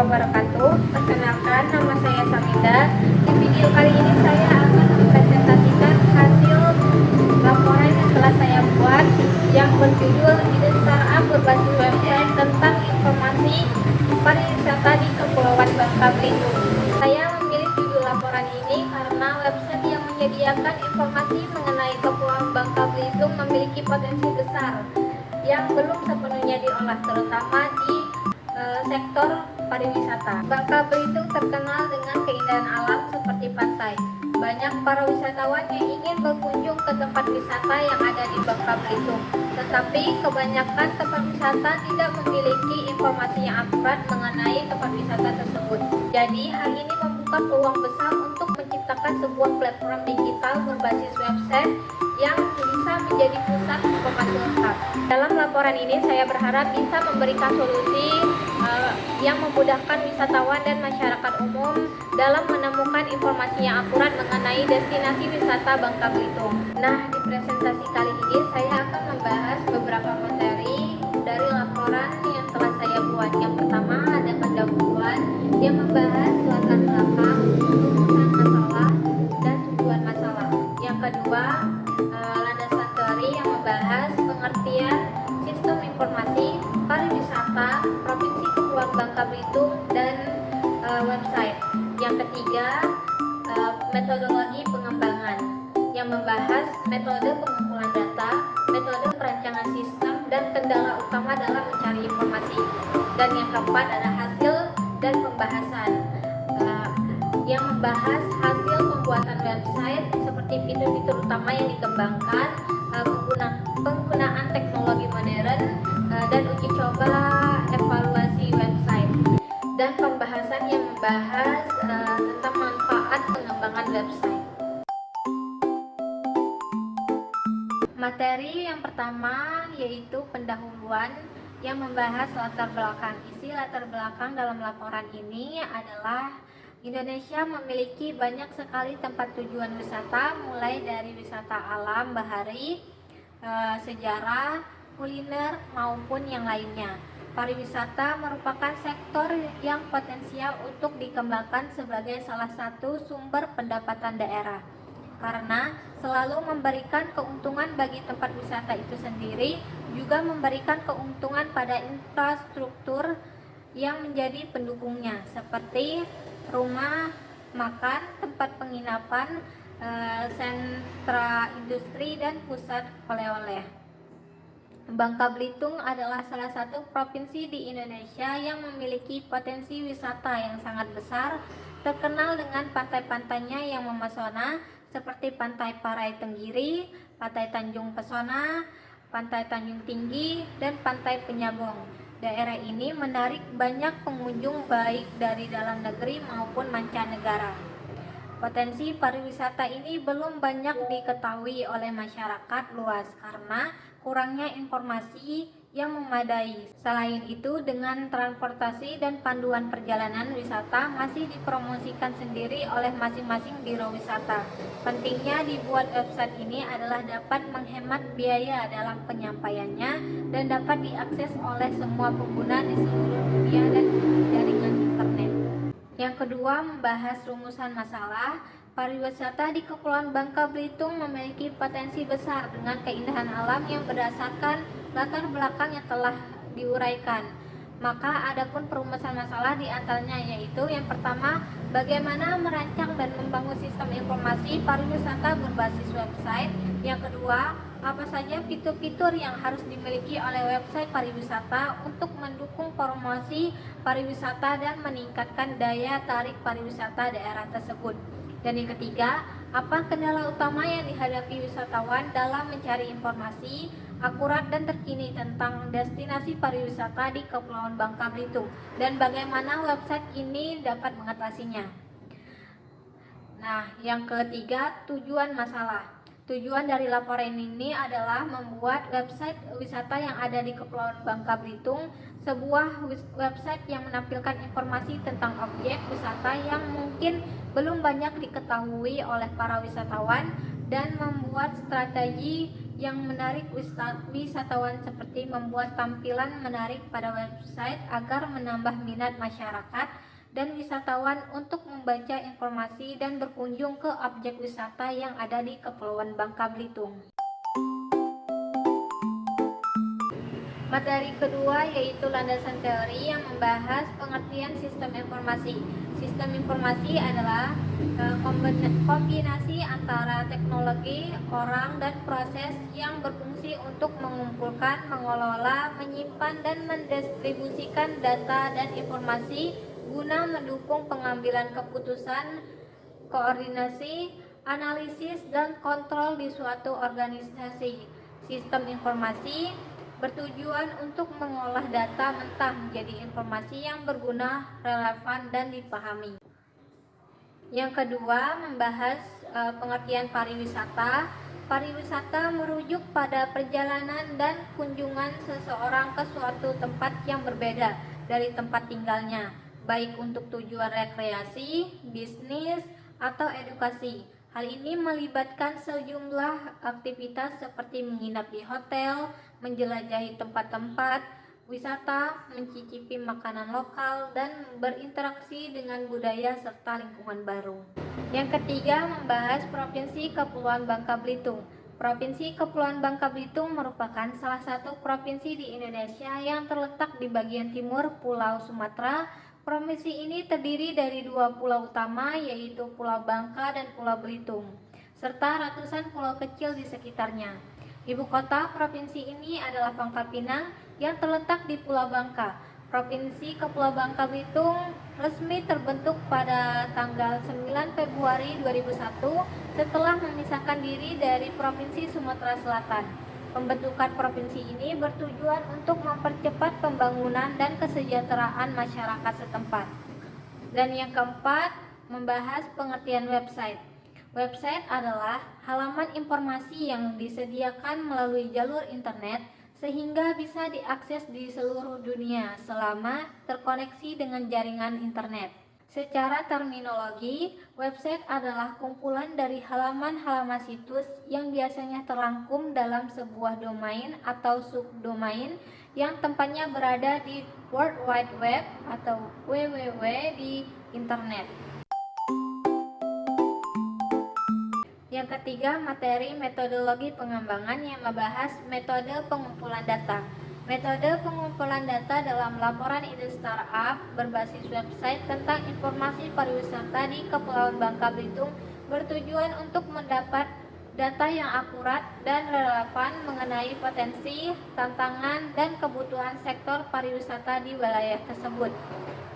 wabarakatuh. Perkenalkan, nama saya Saminda. Di video kali ini saya akan mempresentasikan hasil laporan yang telah saya buat yang berjudul Ide Startup berbasis website tentang informasi pariwisata di Kepulauan Bangka Belitung. Saya memilih judul laporan ini karena website yang menyediakan informasi mengenai Kepulauan Bangka Belitung memiliki potensi besar yang belum sepenuhnya diolah, terutama di sektor pariwisata. Bangka Belitung terkenal dengan keindahan alam seperti pantai. Banyak para wisatawan yang ingin berkunjung ke tempat wisata yang ada di Bangka Belitung, tetapi kebanyakan tempat wisata tidak memiliki informasi yang akurat mengenai tempat wisata tersebut. Jadi hal ini membuka peluang besar untuk menciptakan sebuah platform digital berbasis website yang bisa menjadi pusat informasi lengkap. Dalam laporan ini saya berharap bisa memberikan solusi yang memudahkan wisatawan dan masyarakat umum dalam menemukan informasi yang akurat mengenai destinasi wisata Bangka Belitung. Nah, di presentasi kali ini saya akan membahas beberapa materi dari laporan yang telah saya buat. Yang pertama ada pendahuluan yang membahas latar belakang, rumusan masalah, dan tujuan masalah. Yang kedua, landasan teori yang membahas pengertian sistem informasi pariwisata Provinsi Kepulauan Bangka Belitung dan website. Yang ketiga, metodologi pengembangan yang membahas metode pengumpulan data, metode perancangan sistem, dan kendala utama dalam mencari informasi. Dan yang keempat ada hasil dan pembahasan yang membahas hasil pembuatan website seperti fitur-fitur utama yang dikembangkan, penggunaan teknologi modern, dan uji coba evaluasi website. Dan pembahasan yang membahas tentang manfaat pengembangan website. Materi yang pertama yaitu pendahuluan yang membahas latar belakang. Isi latar belakang dalam laporan ini adalah Indonesia memiliki banyak sekali tempat tujuan wisata, mulai dari wisata alam, bahari, sejarah, kuliner, maupun yang lainnya. Pariwisata merupakan sektor yang potensial untuk dikembangkan sebagai salah satu sumber pendapatan daerah, karena selalu memberikan keuntungan bagi tempat wisata itu sendiri, juga memberikan keuntungan pada infrastruktur yang menjadi pendukungnya, seperti rumah makan, tempat penginapan, sentra industri, dan pusat oleh-oleh. Bangka Belitung adalah salah satu provinsi di Indonesia yang memiliki potensi wisata yang sangat besar, terkenal dengan pantai-pantainya yang memesona seperti Pantai Parai Tenggiri, Pantai Tanjung Pesona, Pantai Tanjung Tinggi, dan Pantai Penyabong. Daerah ini menarik banyak pengunjung baik dari dalam negeri maupun mancanegara. Potensi pariwisata ini belum banyak diketahui oleh masyarakat luas karena kurangnya informasi yang memadai. Selain itu, dengan transportasi dan panduan perjalanan wisata masih dipromosikan sendiri oleh masing-masing biro wisata. Pentingnya dibuat website ini adalah dapat menghemat biaya dalam penyampaiannya dan dapat diakses oleh semua pengguna di seluruh dunia dan jaringan internet. Yang kedua, membahas rumusan masalah. Pariwisata di Kepulauan Bangka Belitung memiliki potensi besar dengan keindahan alam yang berdasarkan latar belakang yang telah diuraikan. Maka adapun perumusan masalah diantaranya yaitu yang pertama, bagaimana merancang dan membangun sistem informasi pariwisata berbasis website. Yang kedua, apa saja fitur-fitur yang harus dimiliki oleh website pariwisata untuk mendukung promosi pariwisata dan meningkatkan daya tarik pariwisata daerah tersebut. Dan yang ketiga, apa kendala utama yang dihadapi wisatawan dalam mencari informasi akurat dan terkini tentang destinasi pariwisata di Kepulauan Bangka Belitung dan bagaimana website ini dapat mengatasinya. Nah, yang ketiga, tujuan masalah. Tujuan dari laporan ini adalah membuat website wisata yang ada di Kepulauan Bangka Belitung, sebuah website yang menampilkan informasi tentang objek wisata yang mungkin belum banyak diketahui oleh para wisatawan dan membuat strategi yang menarik wisatawan seperti membuat tampilan menarik pada website agar menambah minat masyarakat dan wisatawan untuk membaca informasi dan berkunjung ke objek wisata yang ada di Kepulauan Bangka Belitung. Materi kedua yaitu landasan teori yang membahas pengertian sistem informasi. Sistem informasi adalah kombinasi antara teknologi, orang, dan proses yang berfungsi untuk mengumpulkan, mengelola, menyimpan, dan mendistribusikan data dan informasi guna mendukung pengambilan keputusan, koordinasi, analisis, dan kontrol di suatu organisasi. Sistem informasi bertujuan untuk mengolah data mentah menjadi informasi yang berguna, relevan, dan dipahami. Yang kedua, membahas pengertian pariwisata. Pariwisata merujuk pada perjalanan dan kunjungan seseorang ke suatu tempat yang berbeda dari tempat tinggalnya, baik untuk tujuan rekreasi, bisnis, atau edukasi. Hal ini melibatkan sejumlah aktivitas seperti menginap di hotel, menjelajahi tempat-tempat wisata, mencicipi makanan lokal, dan berinteraksi dengan budaya serta lingkungan baru. Yang ketiga, membahas Provinsi Kepulauan Bangka Belitung. Provinsi Kepulauan Bangka Belitung merupakan salah satu provinsi di Indonesia yang terletak di bagian timur Pulau Sumatera. Provinsi ini terdiri dari dua pulau utama, yaitu Pulau Bangka dan Pulau Belitung, serta ratusan pulau kecil di sekitarnya. Ibu kota provinsi ini adalah Pangkal Pinang yang terletak di Pulau Bangka. Provinsi Kepulauan Bangka Belitung resmi terbentuk pada tanggal 9 Februari 2001 setelah memisahkan diri dari Provinsi Sumatera Selatan. Pembentukan provinsi ini bertujuan untuk mempercepat pembangunan dan kesejahteraan masyarakat setempat. Dan yang keempat, membahas pengertian website. Website adalah halaman informasi yang disediakan melalui jalur internet sehingga bisa diakses di seluruh dunia selama terkoneksi dengan jaringan internet. Secara terminologi, website adalah kumpulan dari halaman-halaman situs yang biasanya terangkum dalam sebuah domain atau subdomain yang tempatnya berada di World Wide Web atau www di internet. Yang ketiga, materi metodologi pengembangan yang membahas metode pengumpulan data. Metode pengumpulan data dalam laporan ide startup berbasis website tentang informasi pariwisata di Kepulauan Bangka Belitung bertujuan untuk mendapat data yang akurat dan relevan mengenai potensi, tantangan, dan kebutuhan sektor pariwisata di wilayah tersebut.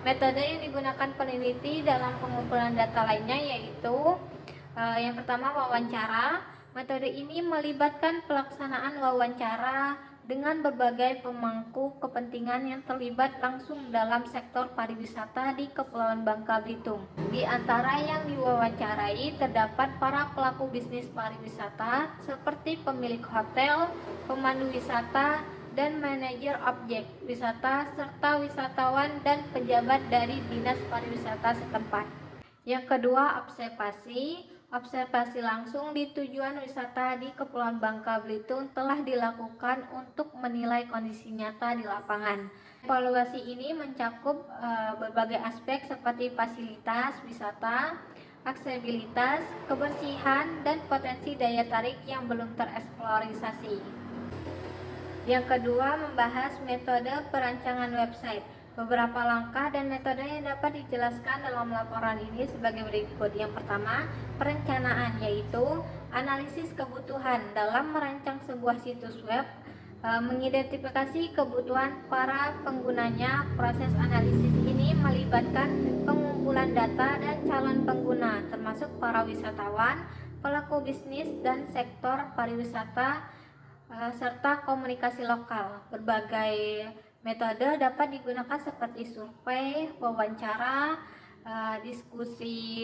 Metode yang digunakan peneliti dalam pengumpulan data lainnya yaitu yang pertama, wawancara. Metode ini melibatkan pelaksanaan wawancara dengan berbagai pemangku kepentingan yang terlibat langsung dalam sektor pariwisata di Kepulauan Bangka Belitung. Di antara yang diwawancarai terdapat para pelaku bisnis pariwisata seperti pemilik hotel, pemandu wisata, dan manajer objek wisata serta wisatawan dan pejabat dari Dinas Pariwisata setempat. Yang kedua, observasi. Observasi langsung di tujuan wisata di Kepulauan Bangka Belitung telah dilakukan untuk menilai kondisi nyata di lapangan. Evaluasi ini mencakup berbagai aspek seperti fasilitas wisata, aksesibilitas, kebersihan, dan potensi daya tarik yang belum tereksplorasi. Yang kedua, membahas metode perancangan website. Beberapa langkah dan metode yang dapat dijelaskan dalam laporan ini sebagai berikut. Yang pertama, perencanaan, yaitu analisis kebutuhan dalam merancang sebuah situs web, mengidentifikasi kebutuhan para penggunanya. Proses analisis ini melibatkan pengumpulan data dan calon pengguna, termasuk para wisatawan, pelaku bisnis, dan sektor pariwisata, serta komunikasi lokal. Berbagai metode dapat digunakan seperti survei, wawancara, diskusi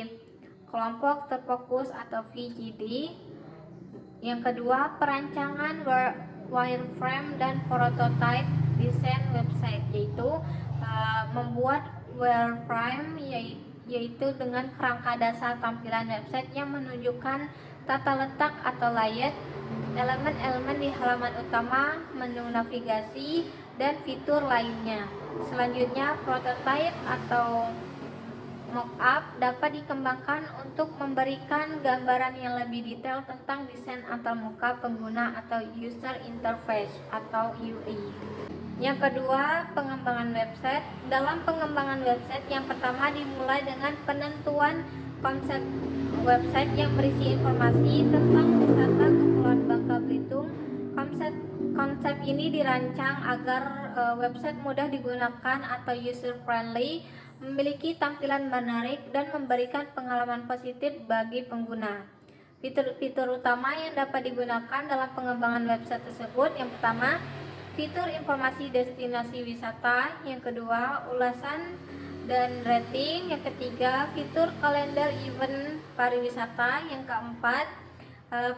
kelompok terfokus atau VGD. Yang kedua, perancangan wireframe dan prototype desain website, yaitu membuat wireframe yaitu dengan kerangka dasar tampilan website yang menunjukkan tata letak atau layout elemen-elemen di halaman utama, menu navigasi, dan fitur lainnya. Selanjutnya, prototype atau mockup dapat dikembangkan untuk memberikan gambaran yang lebih detail tentang desain antarmuka pengguna atau user interface atau UI. Yang kedua, pengembangan website. Dalam pengembangan website, yang pertama dimulai dengan penentuan konsep website yang berisi informasi tentang wisata Kepulauan Bangka Belitung. Konsep ini dirancang agar website mudah digunakan atau user friendly, memiliki tampilan menarik, dan memberikan pengalaman positif bagi pengguna. Fitur-fitur utama yang dapat digunakan dalam pengembangan website tersebut, yang pertama, fitur informasi destinasi wisata, yang kedua, ulasan dan rating, yang ketiga, fitur kalender event pariwisata, yang keempat,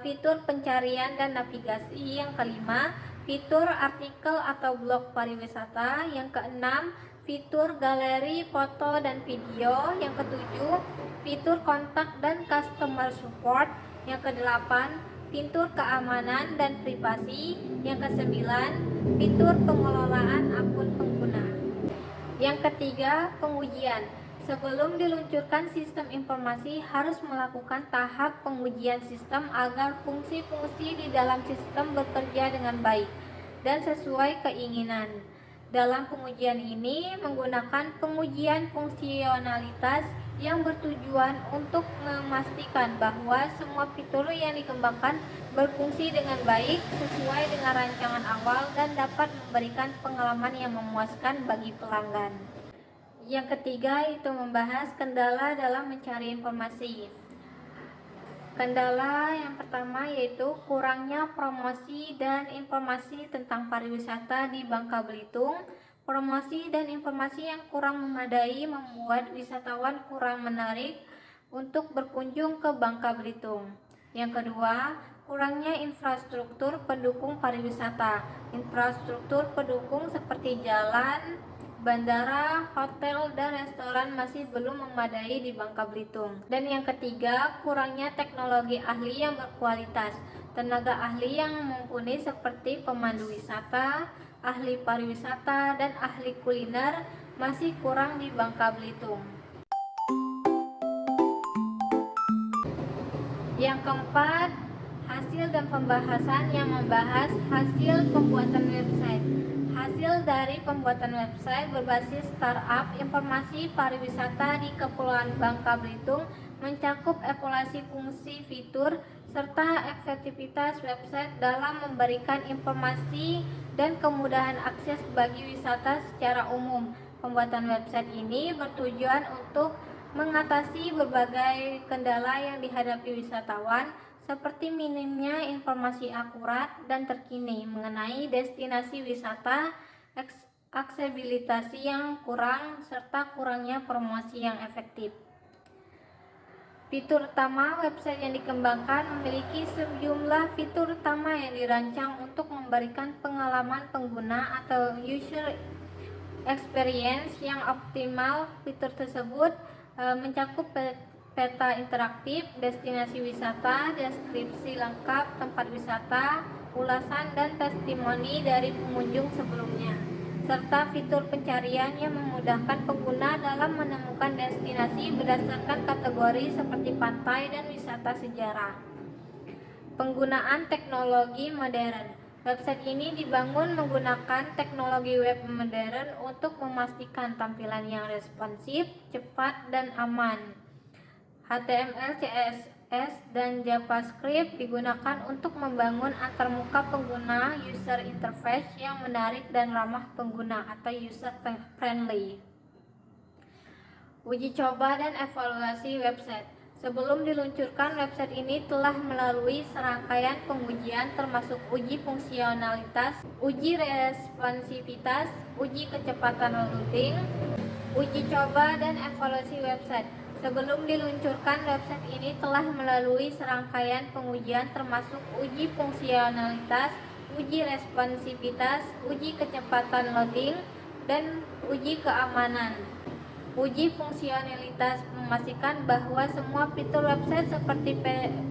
fitur pencarian dan navigasi, yang kelima, fitur artikel atau blog pariwisata, yang keenam, fitur galeri foto dan video, yang ketujuh, fitur kontak dan customer support, yang kedelapan, fitur keamanan dan privasi, yang kesembilan, fitur pengelolaan akun pengguna. Yang ketiga, pengujian. Sebelum diluncurkan sistem informasi harus melakukan tahap pengujian sistem agar fungsi-fungsi di dalam sistem bekerja dengan baik dan sesuai keinginan. Dalam pengujian ini menggunakan pengujian fungsionalitas yang bertujuan untuk memastikan bahwa semua fitur yang dikembangkan berfungsi dengan baik sesuai dengan rancangan awal dan dapat memberikan pengalaman yang memuaskan bagi pelanggan. Yang ketiga itu membahas kendala dalam mencari informasi. Kendala yang pertama yaitu kurangnya promosi dan informasi tentang pariwisata di Bangka Belitung. Promosi dan informasi yang kurang memadai membuat wisatawan kurang menarik untuk berkunjung ke Bangka Belitung. Yang kedua, kurangnya infrastruktur pendukung pariwisata. Infrastruktur pendukung seperti jalan, bandara, hotel, dan restoran masih belum memadai di Bangka Belitung. Dan yang ketiga, kurangnya teknologi ahli yang berkualitas. Tenaga ahli yang mumpuni seperti pemandu wisata, ahli pariwisata, dan ahli kuliner masih kurang di Bangka Belitung. Yang keempat, hasil dan pembahasan yang membahas hasil pembuatan website. Hasil dari pembuatan website berbasis startup informasi pariwisata di Kepulauan Bangka Belitung mencakup evaluasi fungsi fitur serta efektivitas website dalam memberikan informasi dan kemudahan akses bagi wisata secara umum. Pembuatan website ini bertujuan untuk mengatasi berbagai kendala yang dihadapi wisatawan, seperti minimnya informasi akurat dan terkini mengenai destinasi wisata, aksesibilitas yang kurang, serta kurangnya promosi yang efektif. Fitur utama website yang dikembangkan memiliki sejumlah fitur utama yang dirancang untuk memberikan pengalaman pengguna atau user experience yang optimal. Fitur tersebut mencakup peta interaktif, destinasi wisata, deskripsi lengkap tempat wisata, ulasan dan testimoni dari pengunjung sebelumnya, serta fitur pencarian yang memudahkan pengguna dalam menemukan destinasi berdasarkan kategori seperti pantai dan wisata sejarah. Penggunaan teknologi modern. Website ini dibangun menggunakan teknologi web modern untuk memastikan tampilan yang responsif, cepat, dan aman. HTML, CSS, dan JavaScript digunakan untuk membangun antarmuka pengguna user interface yang menarik dan ramah pengguna atau user friendly. Uji coba dan evaluasi website. Sebelum diluncurkan, website ini telah melalui serangkaian pengujian termasuk uji fungsionalitas, uji responsivitas, uji kecepatan loading, uji coba, dan evaluasi website. Sebelum diluncurkan, website ini telah melalui serangkaian pengujian termasuk uji fungsionalitas, uji responsivitas, uji kecepatan loading, dan uji keamanan. Uji fungsionalitas memastikan bahwa semua fitur website seperti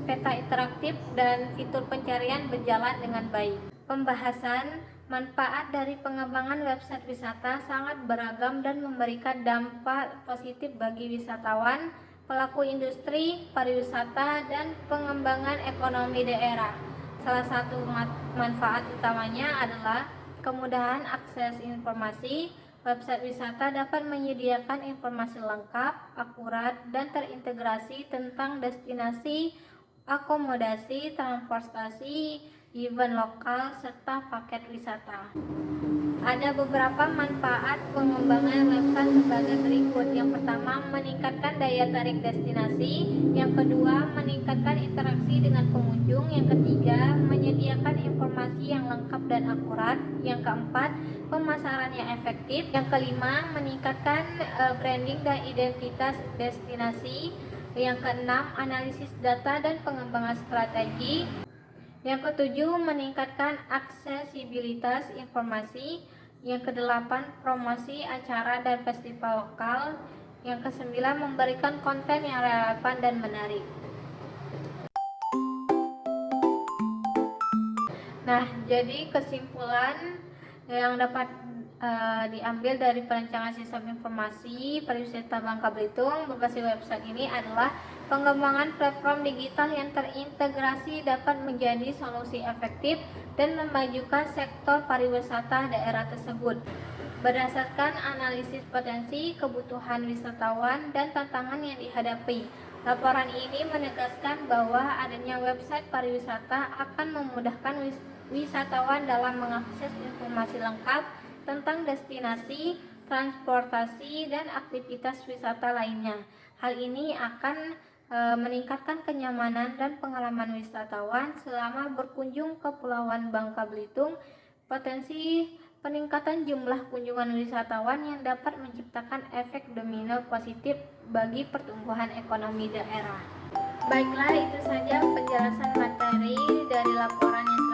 peta interaktif dan fitur pencarian berjalan dengan baik. Pembahasan manfaat dari pengembangan website wisata sangat beragam dan memberikan dampak positif bagi wisatawan, pelaku industri pariwisata, dan pengembangan ekonomi daerah. Salah satu manfaat utamanya adalah kemudahan akses informasi. Website wisata dapat menyediakan informasi lengkap, akurat, dan terintegrasi tentang destinasi, akomodasi, transportasi, event lokal, serta paket wisata. Ada beberapa manfaat pengembangan website sebagai berikut. Yang pertama, meningkatkan daya tarik destinasi. Yang kedua, meningkatkan interaksi dengan pengunjung. Yang ketiga, menyediakan informasi yang lengkap dan akurat. Yang keempat, pemasaran yang efektif. Yang kelima, meningkatkan branding dan identitas destinasi. Yang keenam, analisis data dan pengembangan strategi. Yang ketujuh, meningkatkan aksesibilitas informasi. Yang kedelapan, promosi acara dan festival lokal. Yang kesembilan, memberikan konten yang relevan dan menarik. Nah, jadi kesimpulan yang dapat diambil dari perancangan sistem informasi pariwisata Bangka Belitung berbasis website ini adalah pengembangan platform digital yang terintegrasi dapat menjadi solusi efektif dan memajukan sektor pariwisata daerah tersebut. Berdasarkan analisis potensi, kebutuhan wisatawan, dan tantangan yang dihadapi, laporan ini menegaskan bahwa adanya website pariwisata akan memudahkan wisatawan dalam mengakses informasi lengkap tentang destinasi, transportasi, dan aktivitas wisata lainnya. Hal ini akan meningkatkan kenyamanan dan pengalaman wisatawan selama berkunjung ke Kepulauan Bangka Belitung. Potensi peningkatan jumlah kunjungan wisatawan yang dapat menciptakan efek domino positif bagi pertumbuhan ekonomi daerah. Baiklah, itu saja penjelasan materi dari laporan yang